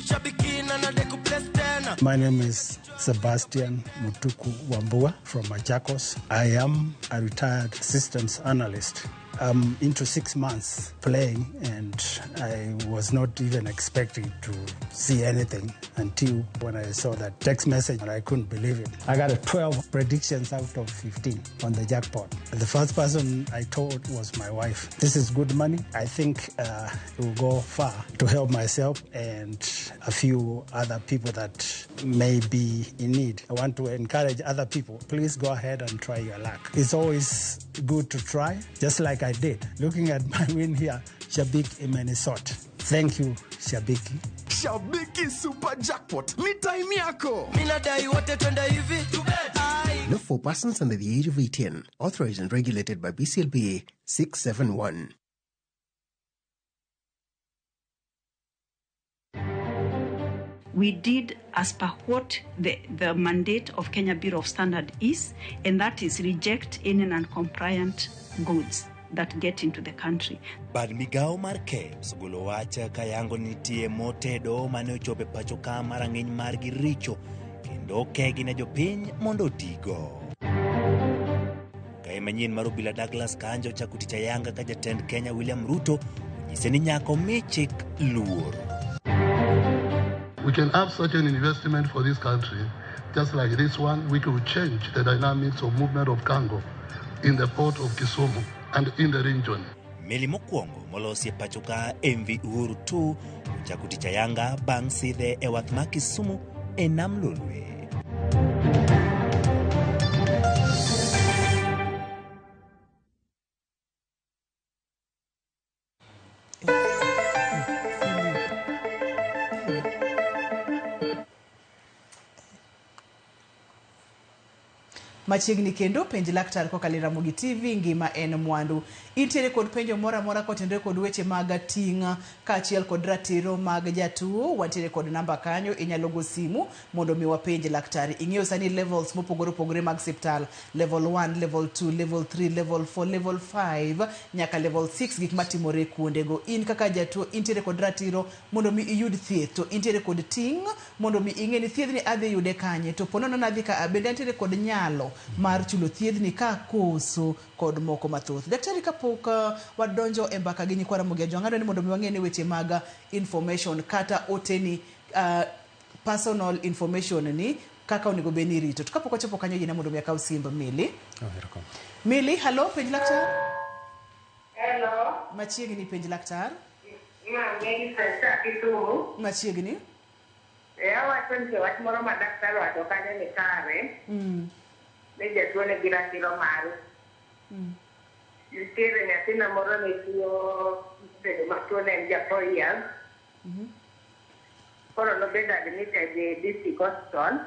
Shabikin and a deku plus 10. My name is Sebastian Mutuku Wambua from Machakos. I am a retired systems analyst. I'm into 6 months playing, and I was not even expecting to see anything until when I saw that text message, and I couldn't believe it. I got 12 predictions out of 15 on the jackpot. The first person I told was my wife. This is good money. I think it will go far to help myself and a few other people that may be in need. I want to encourage other people. Please go ahead and try your luck. It's always good to try, just like I did. Looking at my win here, Shabiki in Minnesota. Thank you, Shabiki. Shabiki Super Jackpot. Ni time yako. No, for persons under the age of 18. Authorized and regulated by BCLBA 671. We did as per what the mandate of Kenya Bureau of Standard is, and that is reject any non-compliant goods that get into the country. Bad migao mar KEBS golo wacha kayango nitie motedo mane ochope pacho ka marang'eny margi richo kendo kegi ne jopiny mondo tigo. Kae manyien mar obila Douglas Kanjo chakuticha yanga ka jatend Kenya William Ruto nyise ni nyako michik luor. We can have such an investment for this country, just like this one. We could change the dynamics of movement of cargo in the port of Kisumu and in the region. Meli mokwongo molosi pacho ka MV Uhuru 2 chakuticha yanga bang' sidhe e wath ma Kisumu e nam Lolwe. Machiegni kendo penj laktar kokalo Ramogi TV ngima en mwandu. Intiere kod penjo mora mora kotendore kod weche mag ting' kaachiel kod ratiro mag jatuo. Wantiere kod namba kanyo, inyalo go simu mondo mi wapenj laktar. Ing'eyo sani levels mopogore opogore mag siptal, level 1, level 2, level 3, level 4, level 5 nyaka level 6 gik matimore kuondego. In kaka jatuo intiere kod ratiro mondo mi iyud thieth, to intiere kod ting' mondo mi ing'e ni thiedhni adhi yude kanye, to ponono nadhi ka bende intiere kod nyalo mar chulo thiedhni ka koso kod moko mathoth. Daktari, kapok wadonjo e mbaka gi nyikwa Ramogi Ajwang', ni mondo mi wang'e ni weche mag information kata oteni personal information ni kaka onego beni rito. To kapok wachopo kanyo jina mondo mi akaw simb Mili. Mili, hello, penj laktar. Hello. Machiegni penj laktar. Mili sasa kitumu. Machiegni. Wacho ni wach moro ma daktari wacho kanyo ni kare. Ne jatuo ne giratiro maru. Nitiere nyathina moro ne tuo bedo matuo ne en japoyas. Koro nobedo admitted e district hospital.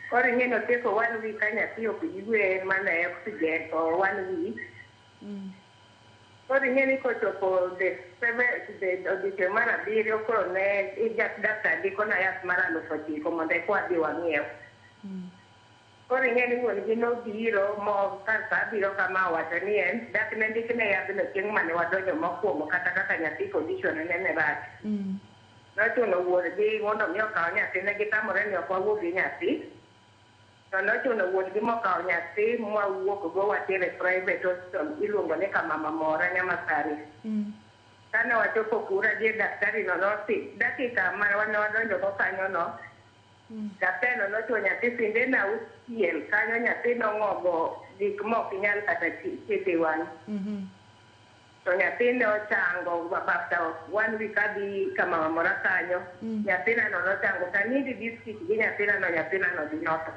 Koro ing'e notieko 1 week ka nyathi ok ywe mana e oxygen for 1 week. Koro ing'e ni kochopo odiochieng' mar abiriyo koro ne daktari ndikona yath mar 9,000 mondo eka wadhi wang'iew. Koro ing'e ni wuon gi nobiro ka sa abiro kama wacho ni en dak ne ndikne yadhno chieng' mane wadonjo mokwongo kata kaka nyathi condition ne rach. Nochuno wuon gi mondo mi okaw nyathi, ne gitamore ni ok wawuog gi nyathi. To nochuno wuon gi mokaw nyathi mwawuok go watere private hospital iluongo ni Mama Mora Nyamasari. Kane wachopo kura gi daktari no nosi dakika mane wadonjo go kanyo no, daktari nochuno nyathi sinde na uchiel kanyo, nyathi nong'ogo gik mok nyal kata chiti wang'. To nyathi ne ochango after 1 week adhi Mama Mora kanyo. Nyathina no nochango kanindi district gi nyathina no dhi noto.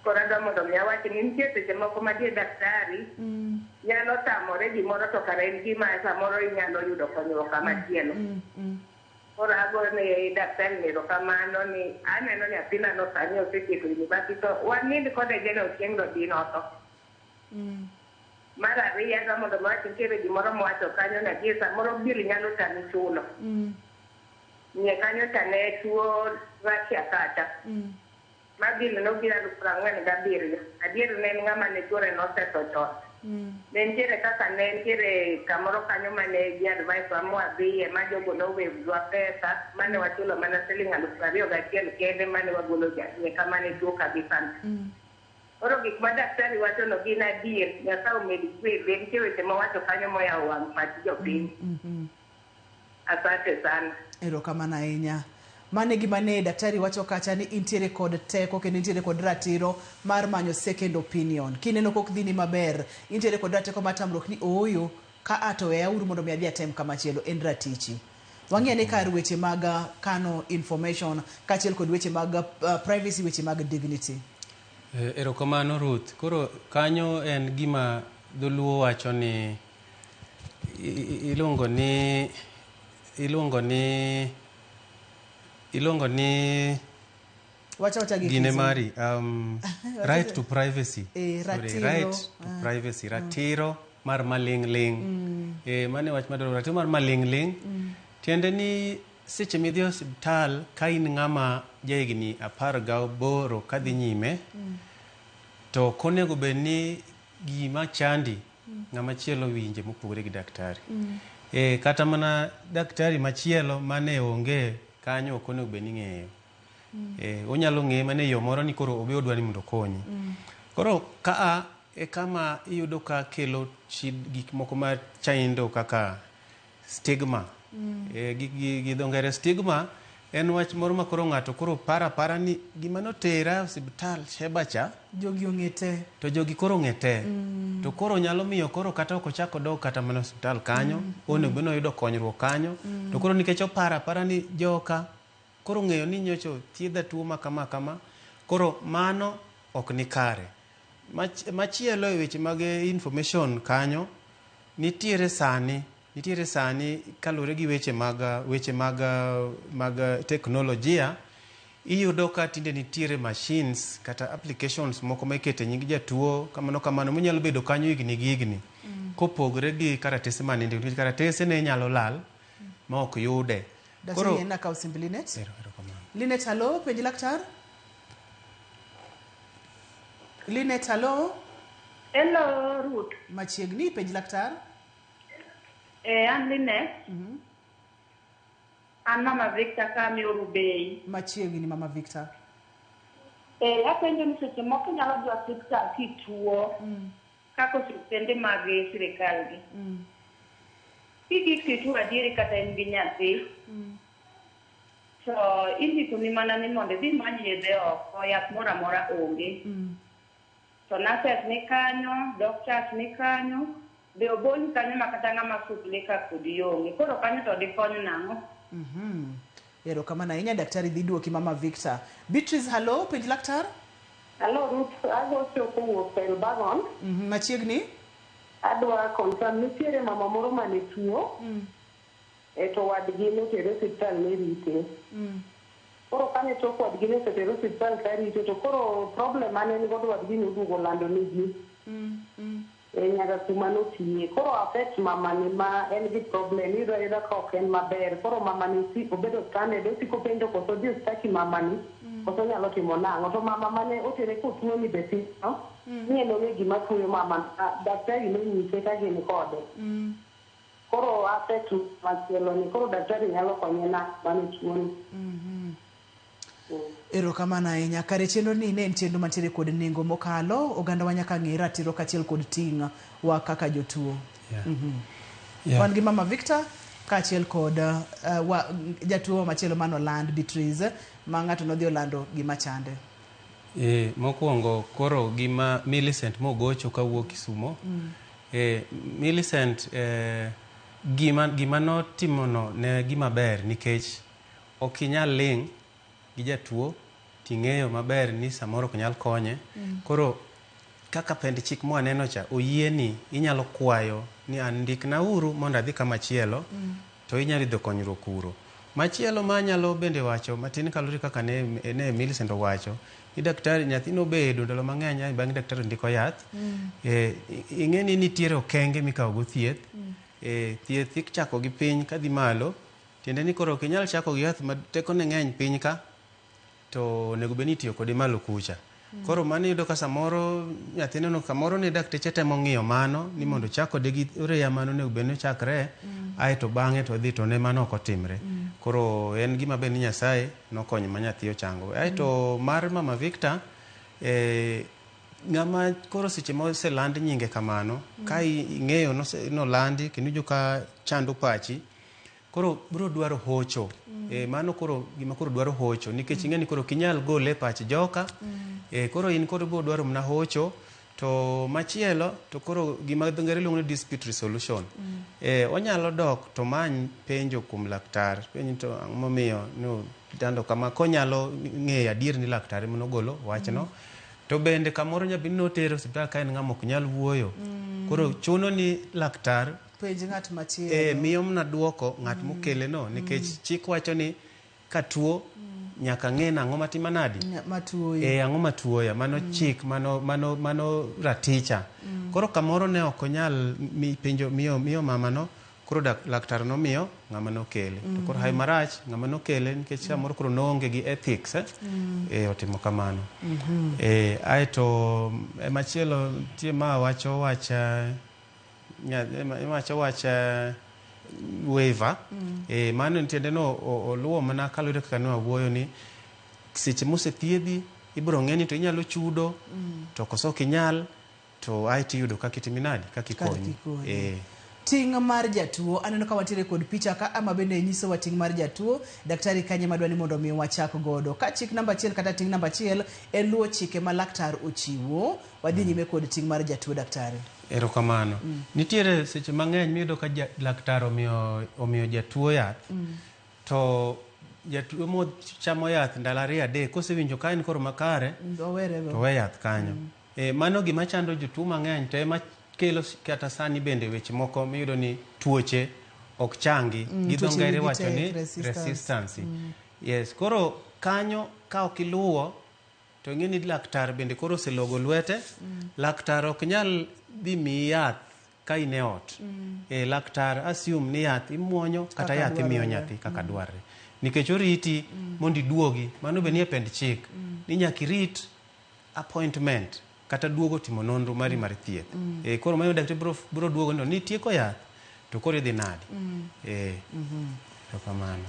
Koro adwa mondo mi awach ni nitie seche moko ma die daktari nyalo tamore gimoro to kara en gima samoro inyalo yudo konyruok kamachielo. Koro agone ne daktari erokamano ni aneno nyathina no sani osetieko university, to wanind kode geno chieng' no dhi noto. Mar ariyo adwa mondo mi wach nitiere gimoro mowacho kanyo na gie samoro biro nyalo tami chulo. Ng'e kanyo cha ne tuo Russia kata. Ma biro nobiro 47. Adier ne en ng'ama ne tuore nosetho chon. ne nitiere kaka ne nitiere kamoro kanyo mane gi advice wa mwadhiye ma jogo nowedwa pesa mane wachulo mana siling 21,000 kende mane wagolo nyaka mane tuo kabisa. Koro gik ma daktari wacho no gin adier, Nyasaye omed kwede, nitie weche mawacho kanyo moyawo wang' pach jopiny. Asante sana. Erokamano ahinya. Mane gima ne daktari wacho kacha ni intiere kod teko kendo intiere kod ratiro mar manyo second opinion. Kineno kok dhini maber, intiere kod ratiko matamruok ni oyo ka ato e auru mondo mi adhi atem kamachielo en ratichi. Wang'e ne kar weche mag kano information kachiel kod weche mag privacy, weche mag dignity. Erokamano Ruth. Koro kanyo en gima dholuo wacho ni ilongo ni wacha gine mari right to privacy. Right to privacy, ratiro mar maling'ling. Mane wach madoro ratiro mar maling'ling. Tiende ni seche midhi osiptal ka in ng'ama jahigni 18 kadhi nyime, to konego bed ni gima chandi ng'ama chielo winje mopogore gi daktari. Kata mana daktari machielo mane onge kanyo ok onego bed ni ng'eyo. Onyalo ng'e mane yo moro ni koro obe odwani mondo konyi. Koro kaa e kama iyudo ka kelo gik moko ma chaindo kaka stigma. Gi dho ngere stigma en wach moro ma koro ng'ato koro para ni gima notera osiptal Shebacha jogi ong'ete, to jogi koro ong'ete. To koro nyalo miyo koro kata ok ochako dog kata mana osiptal kanyo, onego beno yudo konyruok kanyo. To koro nikech opara ni joka koro ng'eyo ni nyocho thiedha tuo ma kama, koro mano ok ni kare. Machielo e weche mag information kanyo nitiere sani kalure gi weche mag teknolojia. Iyudo ka tinde nitiere machines kata applications moko ma ikete nying jatuo kamano monyalo bedo kanyo higni kopogre gi karatese maninde, nikech karatese ne nyalo lal ma ok yude. Koro ena ka usimbi Linet. Linet, hello, penj laktar. Linet, hello. Hello, Ruth. Machiegni penj laktar. An Linet. An Mama Victor kami Orubei. Machiegni Mama Victor. Apenjo ni seche moko nyalo dhi osiptal kituo kaka osiptende mag sirikal gi. Kiki kituo adieri kata en gi nyathi. So indiko ni mana ni mondo dhi many yedhe oko, yath moro amora onge. To nurses ni kanyo, doctors ni kanyo, be oboni kanyo makata ng'ama supli ka kudi onge. Koro kanyo to di konyo nang'o? Erokamano ahinya daktari dhi duoki Mama Victor. Beatrice, hello, penj laktar. Hello Ruth, agocho kowuok Elbagon. Machiegni. Adwa confirm nitiere mama moro mane tuo. To wadgi notere osiptal ne rite. Koro kane tok wadgi notere osiptal ka rite, to koro problem mane ni godo wadgi noduogo lando ne ji. Nyaka kuma notiye. Koro affect mama ni ma en gi problem, iyudo ka ok en maber. Koro mama ni si obedo stranded, osiko penjo koso dhi osiptal mama ni koso nyalo timo nang'o. To mama mane otere kotuo ni beti, no? Ni en onge gima tuyo mama, daktari nonyise ka gin kode. Koro affect machielo ni, koro daktari nyalo konye na mane tuo ni. Erokamano ahinya. Kare chenro ni ne en chenro mantiere kod nengo mokalo, oganda wa nyaka ng'e ratiro kachiel kod ting' wa kaka jotuo. Wan gi Mama Victor kachiel kod jatuo machielo mano land Beatrice ma ng'ato nodhi olando gima chande. Mokwongo koro gima Millicent mogocho kawuok Kisumo. Millicent gima notimono ne gima ber nikech ok inyal ling' gi jatuo ting'eyo maber ni samoro ok nyal konye. Koro kaka pend chik mwaneno cha oyie ni inyalo kwayo ni andikna uru mondo adhi kamachielo to inyalo dhi konyruok uro. Machielo manyalo bende wacho matin kaluri kaka ne Millicent owacho ni daktari nyathino bedo ndalo mang'eny bang' daktari ndiko yath. Ing'eni nitiere okenge mikawo go thieth. Thieth ichako gi piny kadhi malo, tiende ni koro ok inyal chako gi yath ma teko ne ng'eny piny ka to onego bed ni itiyo kode malo kucha. Koro mano yudo ka samoro nyathino no kamoro ni dakteche temo ng'iyo mano ni mondo chako de gi oreya mano ne ubene chakre aeto bang'e to dhi to ne mano ok otimre. Koro en gima be ni Nyasaye nokonyo ma nyathi ochango. Aeto mar Mama Victor ng'ama koro seche ma oseland nyinge kamano ka ing'eyo nolandi kendo jo ka chando pachi koro biro dwaro hocho. Mano koro gima koro dwaro hocho nikech ing'eni koro kinyal gole pach joka. Koro in koro biro dwaro mna hocho to machielo to koro gima ngere luongo ni dispute resolution. Onyalo dok to many penjo kuom laktar penjo to momiyo no dando kama konyalo ng'eyo adier ni laktar monogolo wachno. To bende kamoro nyabini notero osiptal ka en ng'ama ok nyal wuoyo. Koro chuno ni laktar penj ng'at machielo. Miyo mna duoko ng'at mokele no nikech chik wacho ni ka tuo nyaka ng'e nang'o matima nadi matuoya. Ang'o matuoya mano chik mano raticha. Koro kamoro ne ok onyal penjo miyo mama no koro laktar no miyo ng'ama nokele. To koro hay marach ng'ama nokele nikech samoro koro noonge gi ethics otimo kamano. Aeto machielo tie ma wacho wacha waiver. Mano entiende no oluwo mana kalure kaka no awuoyo ni seche mosethiedhi ibiro ng'eni to inyalo chudo to koso kinyal to aeti yudo kaka itiminadi kaka ikonyi. Ting' mar jatuo aneno ka watiere kod picha ka ama bende nyiso wa ting' mar jatuo daktari kanye madwa ni mondo mi wachak godo ka chik namba 1 kata ting' namba 1 en luwo chike ma laktar ochiwo. Wadhi nyime kod ting' mar jatuo daktari. Erokamano. Nitiere seche mang'eny miyudo ka laktar omiyo jatuo yath to jatuo mo chamo yath ndalo 2-3 kosewinjo ka en koro makare to we yath kanyo. Mano gima chando jotuo mang'eny to ema kelo kata sani bende weche moko miyudo ni tuoche ok changi gi dho ngere wacho ni resistance. Yes, koro kanyo ka ok iluwo to ng'eni laktar bende koro oselogo lwete. Laktar ok nyal dhi mi yath ka in e ot. Laktar assume ni yath imuonyo kata yath imiyo nyathi kaka dwarre nikech oriti mondo iduogi. Mano be nie pend chik ni nyaka irit appointment kata duogo timo nonro mari mar thieth. Koro mayo daktari biro duogo ni tieko yath to koro idhi nadi.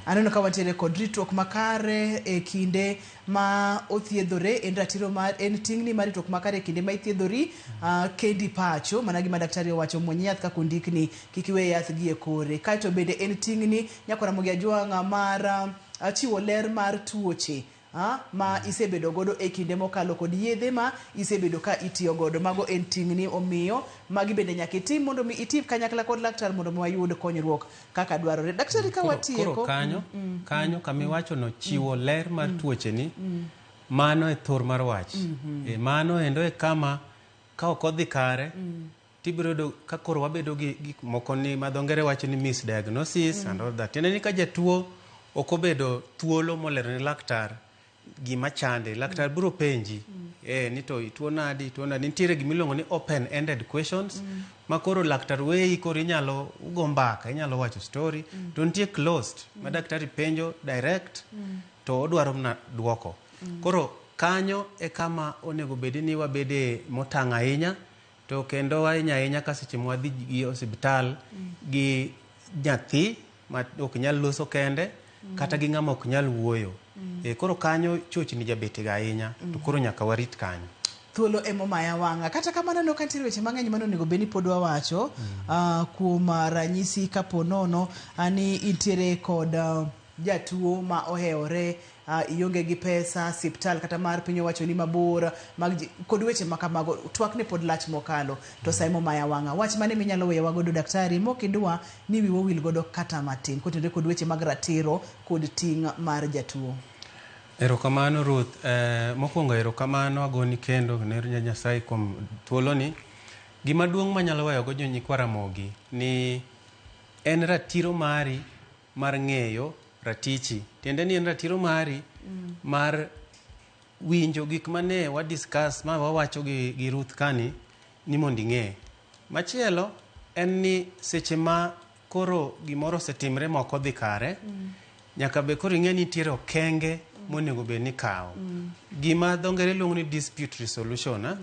Aneno ka watiere kod ritruok makare e kinde ma othiedhore en ratiro mar en tingni mar ritruok makare e kinde ma ithiedhori kendi pacho mana gima daktari owacho muony yath ka kondikni kik iwe yath gi e kore. Kaito bende en tingni nyakora mogi ajwang'a mar chiwo ler mar tuoche ma isebedo godo e kinde mokalo kod yedhe ma isebedo ka itiyo godo. Mago en tingni omiyo magi bende nyaka itim mondo mi itim kanyakla kod laktar mondo mi wayud konyruok kaka dwarore. Daktari ka watieko koro kanyo kamiwacho no chiwo ler mar tuoche ni mano e thor mar wach. Mano endo e kama ka ok odhi kare tibiro do ka koro wabedo gi gik moko ni madho ngere wacho ni misdiagnosis and all that. Ni ka jatuo ok obedo thuolo molero ne laktar gima chande laktar biro penji ni to tuo nadi nitiere gima iluongo ni open ended questions ma koro laktar weyi koro inyalo go mbaka inyalo wacho story to nitie closed ma daktari penjo direct to odwaro mna duoko. Koro kanyo e kama onego bedi ni wabede motang' ahinya to kendo ahinya ka seche mwadhi gi osiptal gi nyathi ma ok nyal loso kende kata gi ng'ama ok nyal wuoyo. Koro kanyo chochni jabetiga ahinya to koro nyaka warit kanyo. Thuolo emomaya wang'a kata kamano no kantiere weche mang'eny mano onego beni pod wawacho kuom ranyisi kapo nono ani intiere kod jatuo ma ohewore ionge gi pesa siptal kata mar piny owacho ni mabor kod weche makamago twak ne pod lach mokalo to sa emomaya wang'a wach mane minyalo weyo wagodo daktari mokidwa ni wiwo wil godo kata matin kotenore kod weche mag ratiro kod ting' mar jatuo. Erokamano Ruth. Mokwongo erokamano agoni kendo ne Nyasaye kuom thuolo ni. Gima duong' manyalo weyo go jonyikwa Ramogi ni en ratiro mari mar ng'eyo ratichi. Tiende ni en ratiro mari mar winjo gik mane wa discuss ma wawacho gi Ruth kani ni mondo ing'e. Machielo en ni seche ma koro gimoro osetimre moko dhi kare nyaka be koro ing'e ni nitiere okenge monego bed ni kawo. Gima dho ngere luongo ni dispute resolution.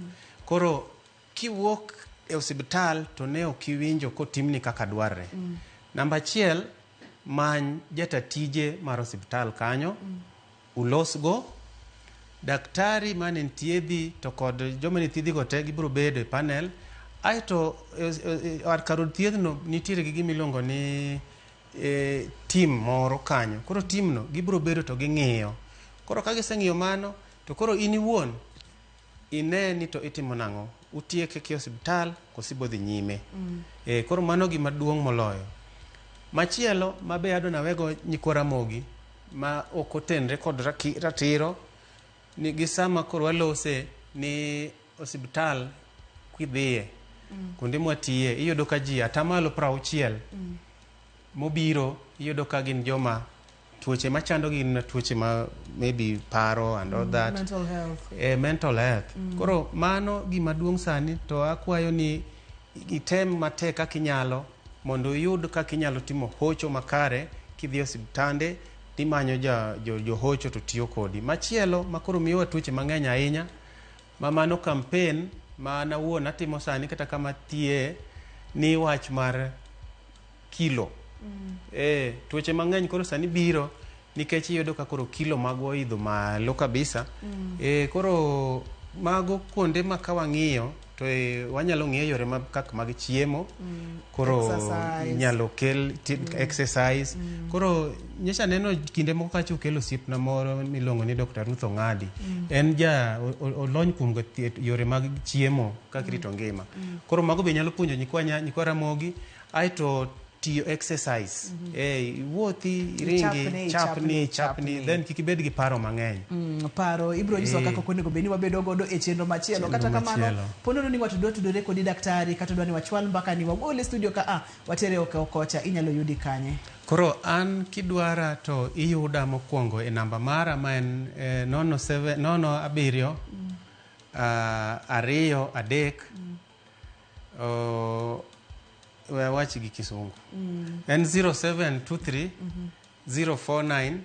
Koro kiwuok e osiptal to ne ok iwinjo kotimni kaka dwarre. Namba achiel, many jatatije mar osiptal kanyo, ulosgo. Daktari mane thiedhi to kod joma ne thiedhigo te gibiro bedo e panel. Aeto kar od thiethno nitiere gi gimiluongo ni team moro kanyo. Koro teamno gibiro bedo to ging'iyo. Koro ka giseng'iyo mano, to koro in iwuon ine ni to itimo nang'o. Utieke ki osiptal kosi bodhi nyime. Koro mano gima duong' moloyo. Machielo mabe adona wego nyikwa Ramogi ma ok otenre kod ratiro ni gisama koro walose ni osiptal kwidhiye kuonde mwatiye iyudo ka ji atamalo 60 mobiro iyudo ka gin joma tuoche machando gin tuoche ma maybe paro and all that, mental health. Koro mano gima duong' sani, to akwayo ni item matek kaka inyalo mondo iyud kaka inyalo timo hocho makare kidhi osiptande timanyo jo hocho to tiyo kodi. Machielo makoro miyowa tuoche mang'eny ahinya, ma mano campaign ma nawuon atimo sani kata kama tiye ni wach mar kilo. Tuoche mang'eny koro sani biro nikech iyudo ka koro kilo magwa idho malo kabisa. Koro mago kuonde ma ka wang'iyo to wanyalo ng'iyo yore kaka mag chiemo, koro nyalo kel exercise. Koro nyecha neno kinde moko kacho kelo siepna moro milongo ni Dr. Ruth Ongadi. En olony kuom yore mag chiemo kaka rito ngima. Koro mago be nyalo puonjo nyikwa Ramogi. Aeto tiyo exercise. Wuothi, ringi, chapni, then kikibed gi paro mang'eny. Paro, ibro nyiso kaka konego beni wabedo godo e chenro machielo. Kata kamano, ponono ni watu tudore kodi daktari, kata dwani wachwal mpaka ni wagole studio ka watere okocha, inyalo yudi kanye. Koro an kidwara to iyuda mokwongo e namba mara ma en 07 2 3 wach gi Kisungu. En 0723 049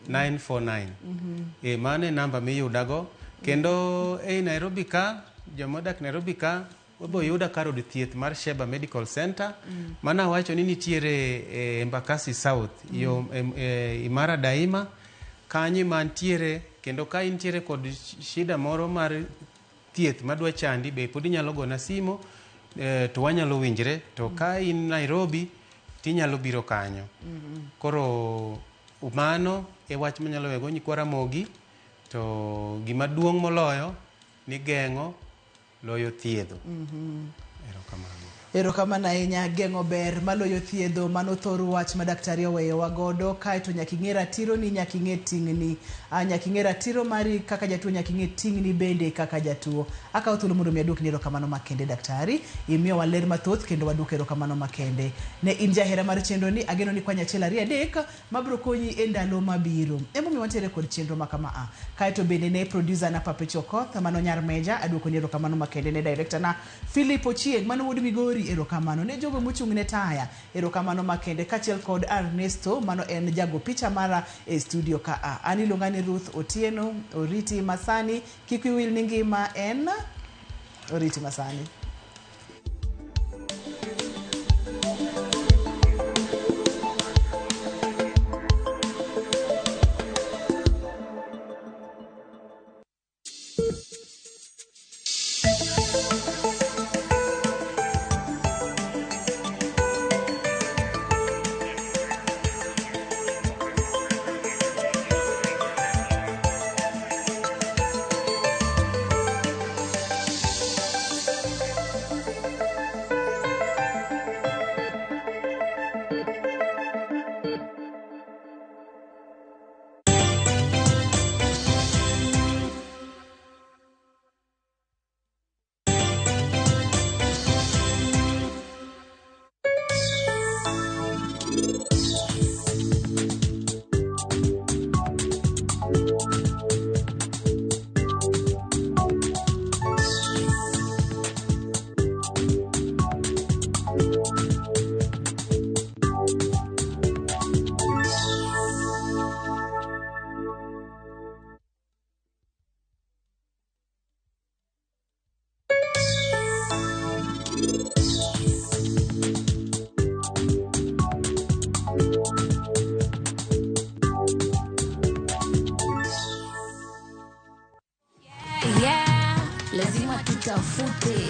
949. Mane namba miyudago. Kendo Nairobi ka, jomodak Nairobi ka, wabo yuda kar od thieth mar Sheba Medical Center. Mana wacho ni nitiere Embakasi South, Imara Daima, kanyi mantiere, kendo ka intiere kod shida moro mar thieth madwa chandi, be podi nyalo gona simo, to wanyalo winjre. To ka in Nairobi, tinyalo biro kanyo. Koro mano e wach manyalo wego nyikwa Ramogi. To gima duong' moloyo ni geng'o loyo thiedho. Erokamano ahinya, geng'o ber maloyo thiedho. Mano thoro wach ma daktari oweyowa godo. Kaeto nyaka ing'e ratiro ni, nyaka ing'e ting'ni, nyaka ing'e ratiro mari kaka jatuo, nyaka ing'e ting'ni bende kaka jatuo. Akawo thuolo mondo mi adwok ni erokamano makende daktari. Imiyo waler mathoth kendo wadwok erokamano makende. Ne in jahera mar chenro ni, ageno ni kwanya achiel ariyo adek mabiro konyi e ndalo mabiro. Emomiyo wantiere kod chenro ma kama Kaeto bende ne producer na Pape Okoth, mano Nyar Meja, adwoko ni erokamano makende ne director na Philip Ochieng, mano wuod Migori. Erokamano ne jogo mochung' ne taya. Erokamano makende kachiel kod Ernesto, mano en jago picha mara e studio ka Ani longani Ruth Otieno, Oriti Masani, kik wiwil ni ngima en Oriti Masani. nitafute